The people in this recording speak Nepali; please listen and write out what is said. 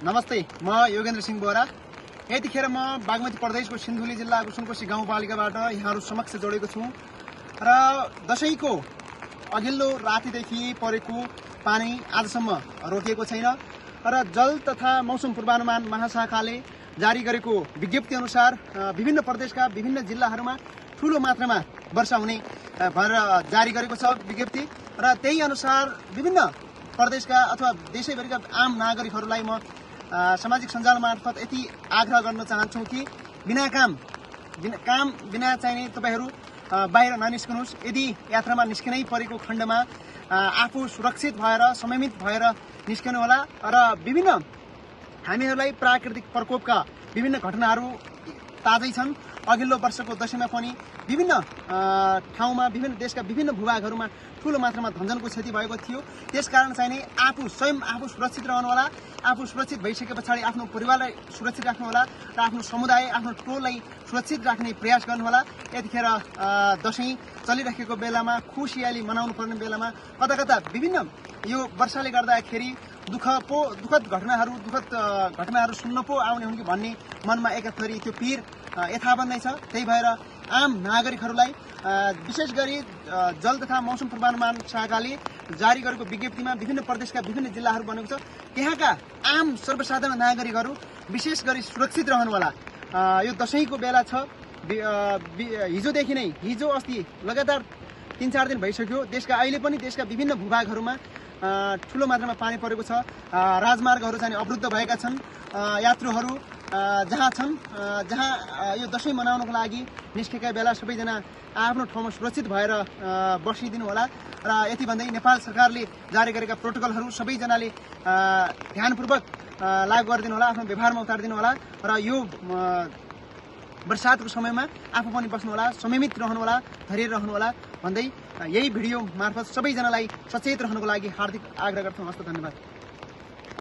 नमस्ते, म योगेन्द्र सिंह बोरा। यतिखेर म बागमती प्रदेशको सिन्धुली जिल्लाको सुनकोशी गाउँपालिकाबाट यहाँहरू समक्ष जोडेको छु र दशैंको अघिल्लो रातिदेखि परेको पानी आजसम्म रोकिएको छैन र जल तथा मौसम पूर्वानुमान महाशाखाले जारी गरेको विज्ञप्ति अनुसार विभिन्न प्रदेशका विभिन्न जिल्लाहरूमा ठूलो मात्रामा वर्षा हुने भनेर जारी गरेको छ विज्ञप्ति र त्यही अनुसार विभिन्न प्रदेशका अथवा देशैभरिका आम नागरिकहरूलाई म सामाजिक सञ्जाल मार्फत यति आग्रह गर्न चाहन्छु कि बिना काम बिना चाहिने तपाईहरू बाहिर ननिस्कनुहोस्। यदि यात्रामा निस्किनै परेको खण्डमा आफू सुरक्षित भएर संयमित भएर निस्कनु होला र विभिन्न हामीहरूलाई प्राकृतिक प्रकोपका विभिन्न घटनाहरू ताजै छन्। अघिल्लो वर्षको दशैंमा पनि विभिन्न ठाउँमा विभिन्न देशका विभिन्न भूभागहरूमा ठूलो मात्रामा धनजनको क्षति भएको थियो। त्यसकारण चाहिने स्वयं आफू सुरक्षित रहनु होला। आफू सुरक्षित भइसके पछाडि आफ्नो परिवारलाई सुरक्षित राख्नु होला र आफ्नो समुदाय आफ्नो टोललाई सुरक्षित राख्ने प्रयास गर्नु होला। यतिखेर दशैं चलिरहेको बेलामा खुसियाली मनाउनु पर्ने बेलामा कता कता विभिन्न यो वर्षाले गर्दाखेरि दुःखद घटनाहरू सुन्न पो आउने हुन् कि भन्ने मनमा एकथरी त्यो पीर यथावत नै छ। त्यही भएर आम नागरिकहरूलाई विशेष गरी जल तथा मौसम पूर्वानुमान शाखाले जारी गरेको विज्ञप्तिमा विभिन्न प्रदेशका विभिन्न जिल्लाहरू बनेको छ। त्यहाँका आम सर्वसाधारण नागरिकहरू विशेष गरी सुरक्षित रहनुहोला। यो दशैंको बेला छ। हिजोदेखि नै हिजो अस्ति लगातार 3-4 दिन भइसक्यो अहिले पनि देशका विभिन्न भूभागहरूमा ठूलो मात्रामा पानी परेको छ। राजमार्गहरू चाहिँ अवरुद्ध भएका छन्। यात्रुहरू जहाँ यो दशैं मनाउनको लागि निस्केका बेला सबैजना आफ्नो ठाउँमा सुरक्षित भएर बसिदिनु होला र यति भन्दै नेपाल सरकारले जारी गरेका प्रोटोकलहरू सबैजनाले ध्यानपूर्वक लागू गरिदिनु होला, आफ्नो व्यवहारमा उतारिदिनु होला र यो वर्षातको समयमा आफू पनि बस्नु होला, संयमित रहनु होला, धैर्य रहनु होला भन्दै यही भिडियो मार्फत सबैजनालाई सचेत रहनुको लागि हार्दिक आग्रह गर्छु। हस्त धन्यवाद।